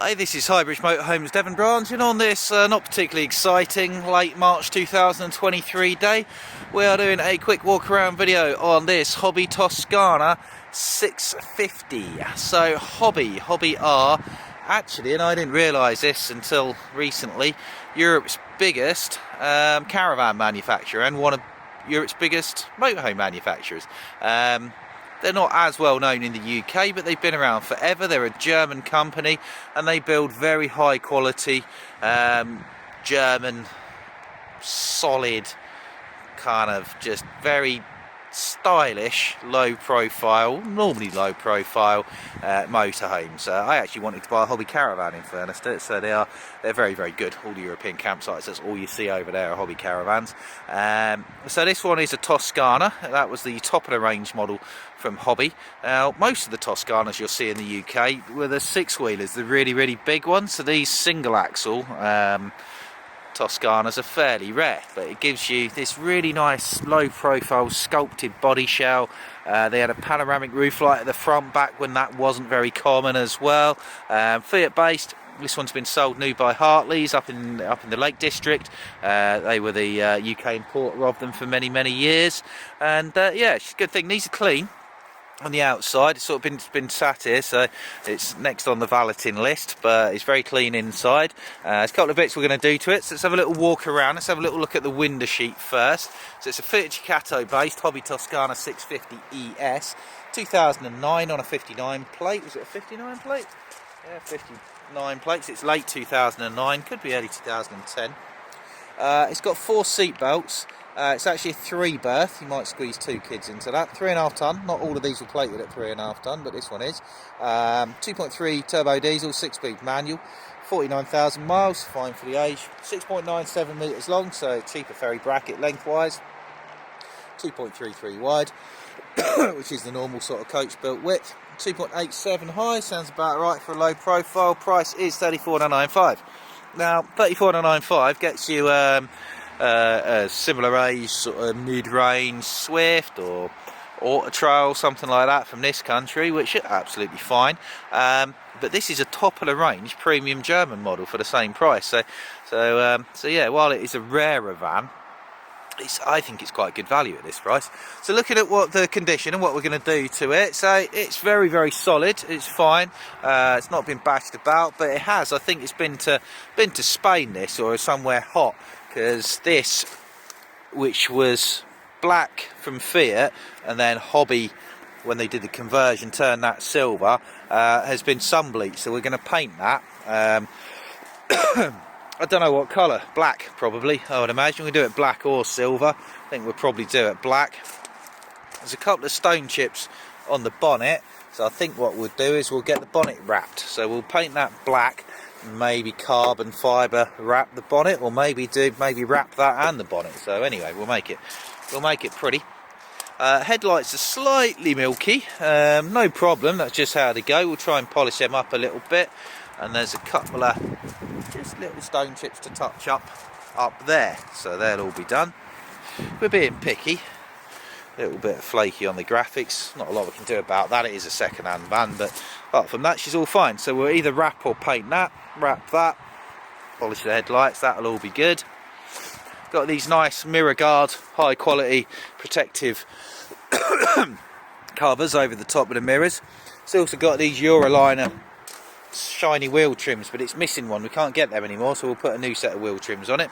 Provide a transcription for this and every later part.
Hi, this is Highbridge Motorhomes Devon branch, and on this not particularly exciting late March 2023 day, we are doing a quick walk around video on this Hobby Toskana 650. So Hobby are actually, and I didn't realise this until recently, Europe's biggest caravan manufacturer and one of Europe's biggest motorhome manufacturers. They're not as well known in the UK, but they've been around forever. They're a German company and they build very high quality German, solid, kind of just very stylish, low profile, normally low profile motorhomes. I actually wanted to buy a Hobby Caravan in fairness to it, so they're very good. All the European campsites, that's all you see over there are Hobby Caravans. So this one is a Toskana. That was the top of the range model from Hobby. Now most of the Toskanas you'll see in the UK were the six-wheelers, the really big ones. So these single axle Toskanas are fairly rare, but it gives you this really nice low profile sculpted body shell. They had a panoramic roof light at the front back when that wasn't very common as well. Fiat based. This one's been sold new by Hartley's up in the Lake District. They were the UK importer of them for many years, and yeah, it's a good thing. These are clean on the outside. It's sort of been sat here, so it's next on the valeting list, but it's very clean inside. There's a couple of bits we're going to do to it, so let's have a little walk around. Let's have a little look at the window sheet first. So it's a Fiat Ducato based Hobby Toskana 650 ES 2009 on a 59 plate. Was it a 59 plate? Yeah, 59 plates. It's late 2009, could be early 2010. It's got 4 seat belts. It's actually a 3-berth. You might squeeze 2 kids into that. 3.5 tonne. Not all of these are plated at 3.5 tonne, but this one is. 2.3 turbo diesel, 6-speed manual. 49,000 miles, fine for the age. 6.97 metres long, so cheaper ferry bracket lengthwise. 2.33 wide, which is the normal sort of coach built width. 2.87 high, sounds about right for a low profile. Price is 34,995. Now 34,995 gets you a similar age sort of mid-range Swift or Auto Trail, something like that from this country, which is absolutely fine. But this is a top of the range premium German model for the same price. So yeah, while it is a rarer van, I think it's quite good value at this price. So looking at what the condition and what we're going to do to it, so it's very solid. It's fine. It's not been bashed about, but it has. I think it's been to Spain, this, or somewhere hot, because this, which was black from Fiat, and then Hobby, when they did the conversion, turned that silver, has been sun bleached. So we're going to paint that. I don't know what colour, black probably, I would imagine. We'll do it black or silver. I think we'll probably do it black. There's a couple of stone chips on the bonnet, so I think what we'll do is we'll get the bonnet wrapped. So we'll paint that black, maybe carbon fibre wrap the bonnet, or maybe wrap that and the bonnet. So anyway, we'll make it pretty. Headlights are slightly milky, no problem, that's just how they go. We'll try and polish them up a little bit. And there's a couple of just little stone chips to touch up there, so they'll all be done. We're being picky, a little bit flaky on the graphics, not a lot we can do about that. It is a second-hand van, but apart from that she's all fine. So we'll either wrap or paint that, wrap that, polish the headlights, that'll all be good. Got these nice mirror guard, high quality protective covers over the top of the mirrors. It's also got these Euroliner shiny wheel trims, but it's missing one. We can't get them anymore, so we'll put a new set of wheel trims on it.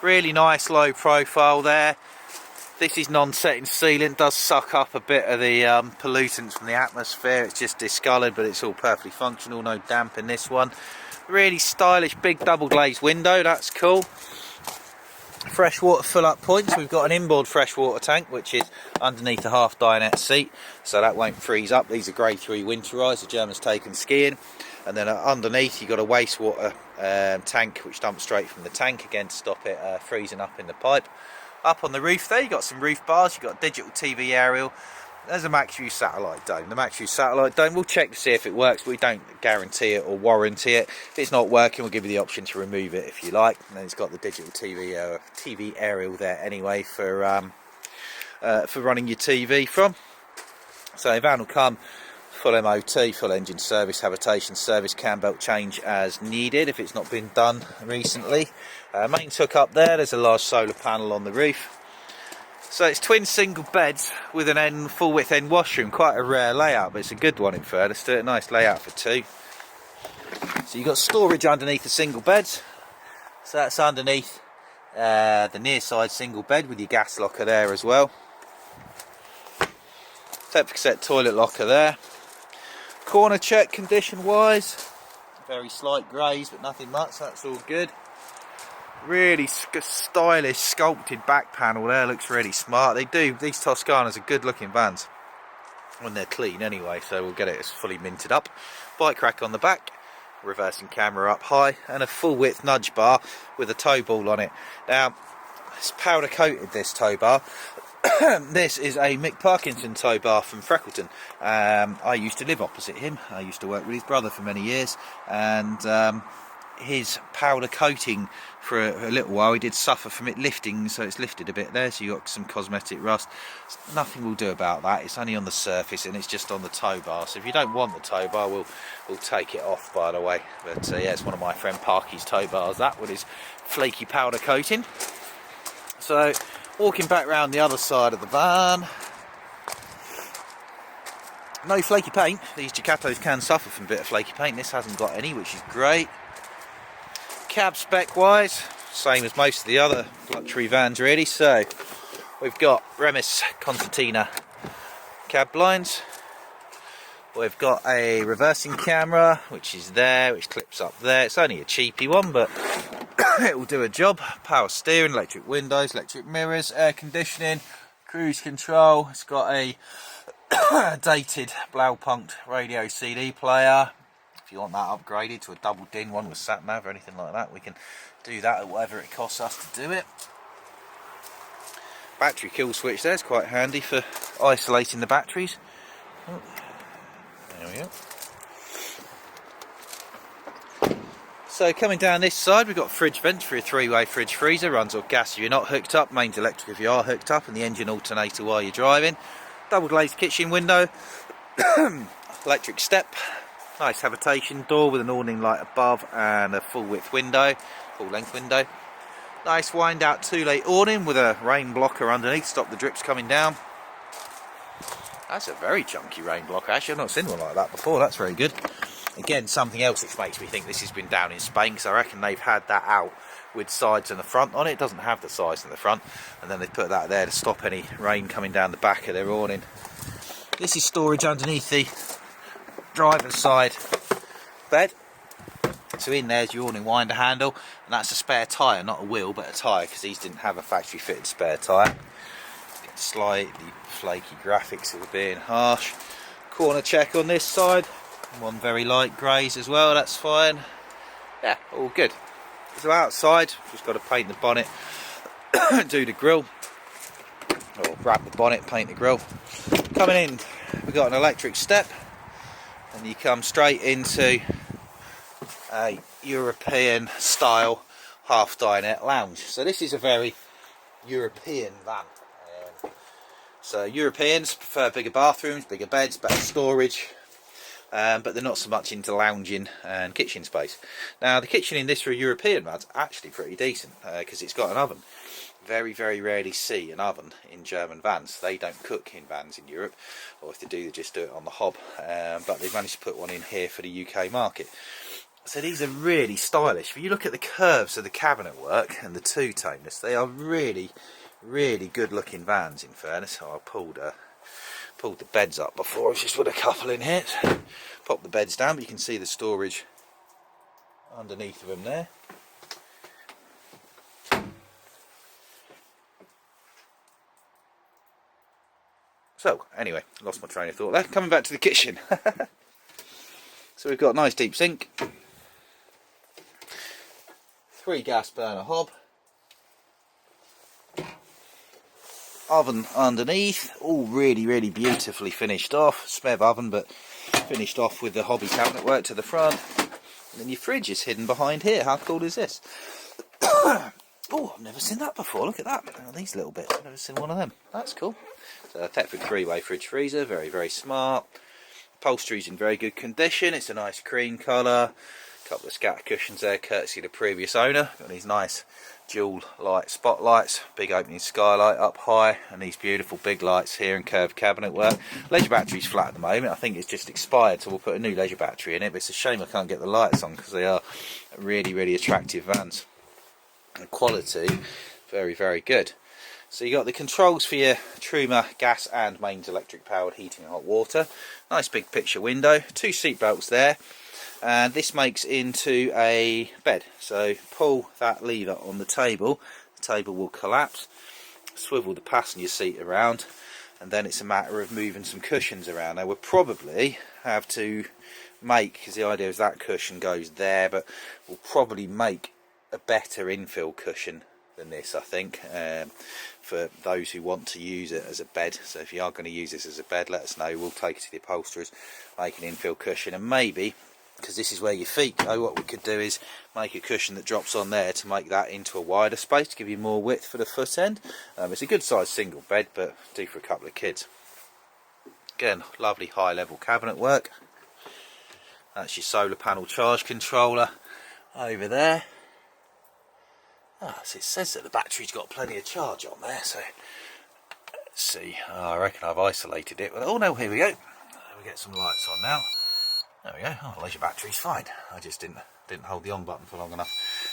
Really nice low profile there. This is non-setting sealant, does suck up a bit of the pollutants from the atmosphere. It's just discoloured, but it's all perfectly functional, no damp in this one. Really stylish big double glazed window, that's cool. Freshwater fill up points. We've got an inboard freshwater tank, which is underneath a half dinette seat, so that won't freeze up. These are grade 3 winterised, the Germans taken skiing. And then underneath you've got a wastewater tank which dumps straight from the tank, again to stop it freezing up in the pipe. Up on the roof there you've got some roof bars, you've got a digital TV aerial. There's a MaxView satellite dome. The MaxView satellite dome, we'll check to see if it works, but we don't guarantee it or warranty it. If it's not working, we'll give you the option to remove it if you like. And then it's got the digital TV aerial there anyway for running your TV from. So the van will come full MOT, full engine service, habitation service, cam belt change as needed if it's not been done recently. Mains hook up there, there's a large solar panel on the roof. So it's twin single beds with an full width end washroom, quite a rare layout, but it's a good one in fairness to it, nice layout for two. So you've got storage underneath the single beds, so that's underneath the near side single bed with your gas locker there as well. Temperature set toilet locker there. Corner check condition wise, very slight greys but nothing much, that's all good. Really stylish sculpted back panel there, looks really smart. These Toskanas are good looking vans when they're clean anyway, so we'll get it fully minted up. Bike rack on the back, reversing camera up high, and a full width nudge bar with a tow ball on it. Now it's powder coated, this tow bar. This is a Mick Parkinson tow bar from Freckleton. I used to live opposite him. I used to work with his brother for many years, and his powder coating for a little while, he did suffer from it lifting, so it's lifted a bit there, so you got some cosmetic rust. Nothing we'll do about that, it's only on the surface and it's just on the tow bar, so if you don't want the tow bar, we'll take it off, by the way. But yeah, it's one of my friend Parky's tow bars, that, with his flaky powder coating. So walking back round the other side of the van, no flaky paint. These Ducatos can suffer from a bit of flaky paint, this hasn't got any, which is great. Cab spec wise, same as most of the other luxury vans really. So we've got Remis Concertina cab blinds, we've got a reversing camera which is there, which clips up there. It's only a cheapy one, but it will do a job. Power steering, electric windows, electric mirrors, air conditioning, cruise control. It's got a dated Blaupunkt radio CD player. If you want that upgraded to a double DIN one with sat nav or anything like that, we can do that at whatever it costs us to do it. Battery kill switch there, it's quite handy for isolating the batteries. Oh, there we go. So coming down this side, we've got fridge vents for a three-way fridge freezer, runs off gas if you're not hooked up, mains electric if you are hooked up, and the engine alternator while you're driving. Double glazed kitchen window, electric step. Nice habitation door with an awning light above and a full width window, full length window. Nice wind out 2-lay awning with a rain blocker underneath, stop the drips coming down. That's a very chunky rain blocker, actually I've not seen one like that before, that's very good. Again, something else which makes me think this has been down in Spain, because I reckon they've had that out with sides and the front on it. It doesn't have the sides and the front, and then they put that there to stop any rain coming down the back of their awning. This is storage underneath the driver's side bed, so in there's your awning winder handle, and that's a spare tyre, not a wheel but a tyre, because these didn't have a factory fitted spare tyre. Slightly flaky graphics of being harsh. Corner check on this side, one very light greys as well, that's fine. Yeah, all good. So outside, just got to paint the bonnet, do the grille, or wrap the bonnet, paint the grille. Coming in, we've got an electric step, and you come straight into a European style half dinette lounge. So this is a very European van. So Europeans prefer bigger bathrooms, bigger beds, better storage, but they're not so much into lounging and kitchen space. Now the kitchen in this for a European van's actually pretty decent, because it's got an oven. Very, very rarely see an oven in German vans. They don't cook in vans in Europe, or if they do, they just do it on the hob. But they've managed to put one in here for the UK market. So these are really stylish. If you look at the curves of the cabinet work and the two-toneness, they are really, really good looking vans in fairness. I pulled the beds up before, I've just put a couple in here. Pop the beds down, but you can see the storage underneath of them there. So, anyway, lost my train of thought there. Coming back to the kitchen. So we've got a nice deep sink. 3 gas burner hob. Oven underneath. All really, really beautifully finished off. Smeb oven, but finished off with the hobby cabinet work to the front. And then your fridge is hidden behind here. How cool is this? Oh, I've never seen that before. Look at that. Oh, these little bits. I've never seen one of them. That's cool. So a Thetford 3-way fridge freezer. Very, very smart. Upholstery's in very good condition. It's a nice cream colour. A couple of scatter cushions there, courtesy of the previous owner. Got these nice dual light spotlights, big opening skylight up high, and these beautiful big lights here and curved cabinet work. Leisure battery's flat at the moment. I think it's just expired, so we'll put a new leisure battery in it, but it's a shame I can't get the lights on because they are really attractive vans. The quality, very good. So you got the controls for your Truma gas and mains electric powered heating and hot water. Nice big picture window, 2 seat belts there. And this makes into a bed, so pull that lever on the table will collapse, swivel the passenger seat around, and then it's a matter of moving some cushions around. Now we'll probably have to make, because the idea is that cushion goes there, but we'll probably make a better infill cushion than this, I think, for those who want to use it as a bed. So if you are going to use this as a bed, let us know. We'll take it to the upholsterers, make an infill cushion, and maybe, because this is where your feet go, what we could do is make a cushion that drops on there to make that into a wider space to give you more width for the foot end. It's a good sized single bed, but do for a couple of kids. Again, lovely high level cabinet work. That's your solar panel charge controller over there. So it says that the battery's got plenty of charge on there, so let's see. I reckon I've isolated it. Oh no, here we go. We get some lights on now. There we go. Oh, leisure battery's fine. I just didn't hold the on button for long enough.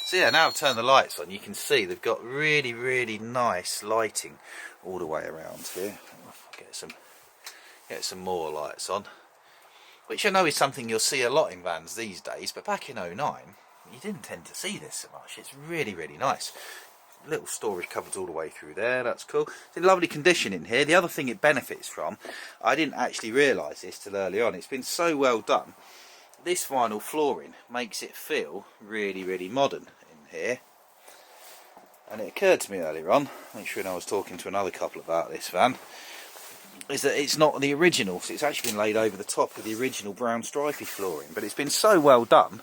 So yeah, now I've turned the lights on. You can see they've got really nice lighting all the way around here. Get some more lights on, which I know is something you'll see a lot in vans these days. But back in '09, you didn't tend to see this so much. It's really nice. Little storage cupboards all the way through there. That's cool. It's in lovely condition in here. The other thing it benefits from, I didn't actually realise this till early on, it's been so well done. This vinyl flooring makes it feel really modern in here. And it occurred to me earlier on, make sure I was talking to another couple about this van, is that it's not the original. So it's actually been laid over the top of the original brown stripy flooring, but it's been so well done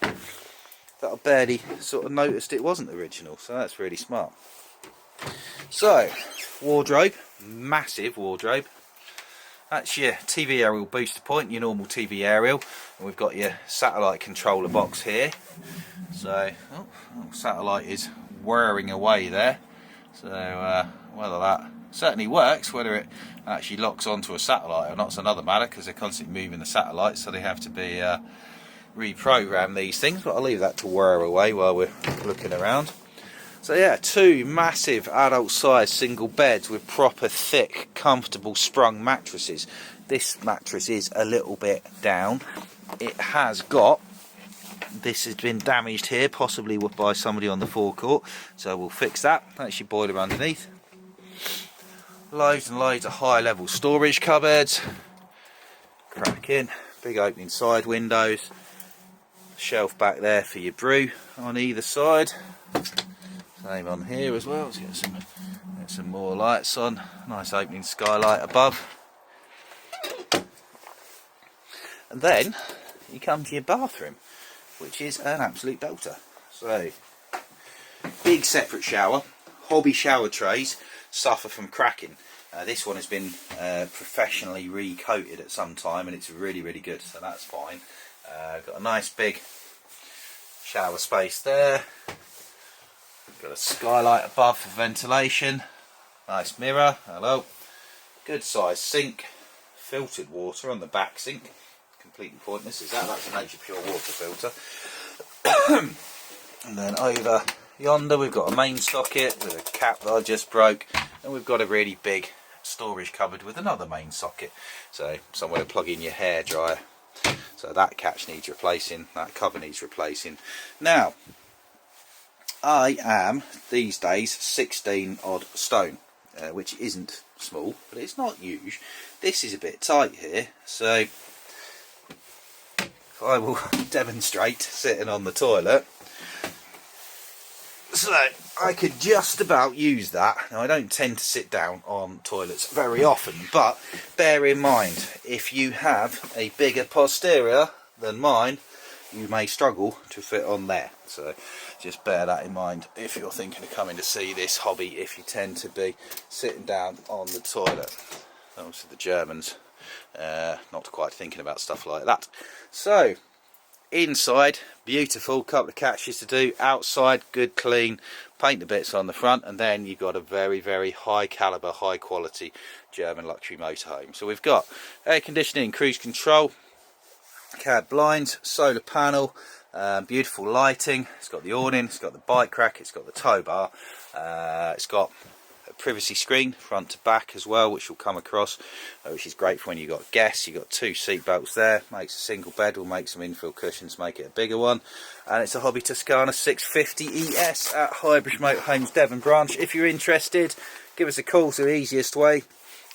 that I barely sort of noticed it wasn't original, so that's really smart. So, wardrobe, massive wardrobe. That's your TV aerial booster point, your normal TV aerial, and we've got your satellite controller box here. So, satellite is whirring away there. So, whether that certainly works, whether it actually locks onto a satellite or not is another matter, because they're constantly moving the satellites, so they have to be reprogram these things, but I'll leave that to whir away while we're looking around. So yeah, 2 massive adult size single beds with proper thick comfortable sprung mattresses. This mattress is a little bit down. It has got, this has been damaged here, possibly by somebody on the forecourt, so we'll fix that. That's your boiler underneath. Loads and loads of high level storage cupboards. Cracking. Big opening side windows. Shelf back there for your brew on either side. Same on here as well. Let's get some more lights on. Nice opening skylight above. And then you come to your bathroom, which is an absolute belter. So, big separate shower. Hobby shower trays suffer from cracking. This one has been professionally recoated at some time, and it's really good, so that's fine. Got a nice big shower space there. Got a skylight above for ventilation. Nice mirror. Hello. Good sized sink. Filtered water on the back sink. Completely pointless, is that? That's a Nature Pure water filter. And then over yonder we've got a main socket with a cap that I just broke, and we've got a really big storage cupboard with another main socket, so somewhere to plug in your hairdryer. So that catch needs replacing, that cover needs replacing. Now, I am these days 16 odd stone, which isn't small, but it's not huge. This is a bit tight here, so I will demonstrate sitting on the toilet. So I could just about use that. Now, I don't tend to sit down on toilets very often, but bear in mind, if you have a bigger posterior than mine, you may struggle to fit on there. So just bear that in mind if you're thinking of coming to see this hobby, if you tend to be sitting down on the toilet. Obviously the Germans not quite thinking about stuff like that. So inside, beautiful, couple of catches to do. Outside, good clean, paint the bits on the front, and then you've got a very, very high caliber, high quality German luxury motorhome. So we've got air conditioning, cruise control, cab blinds, solar panel, beautiful lighting. It's got the awning, it's got the bike rack, it's got the tow bar, it's got a privacy screen front to back as well, which will come across, which is great for when you've got guests. You've got 2 seat belts there, makes a single bed. We'll make some infill cushions, make it a bigger one. And it's a Hobby Toskana 650 ES at Highbridge Motorhomes Devon branch. If you're interested, give us a call. It's the easiest way,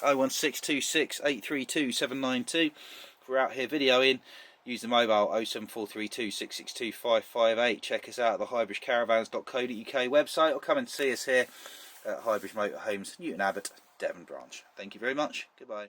01626 832 792. If we're out here videoing, use the mobile 07432 662 558. Check us out at the highbridgecaravans.co.uk website, or come and see us here at Highbridge Motorhomes, Newton Abbot, Devon branch. Thank you very much. Goodbye.